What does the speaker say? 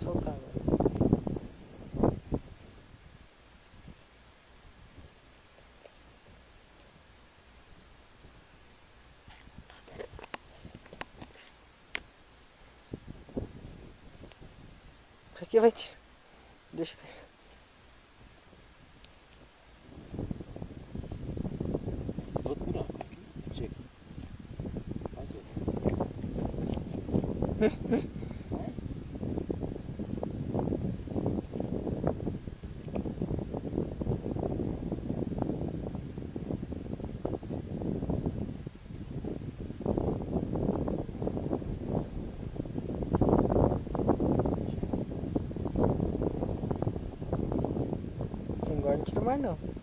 soltar, velho. Isso aqui vai te... Deixa eu ver. Outro buraco aqui. Chega. Mais outro. Agora não tira mais não.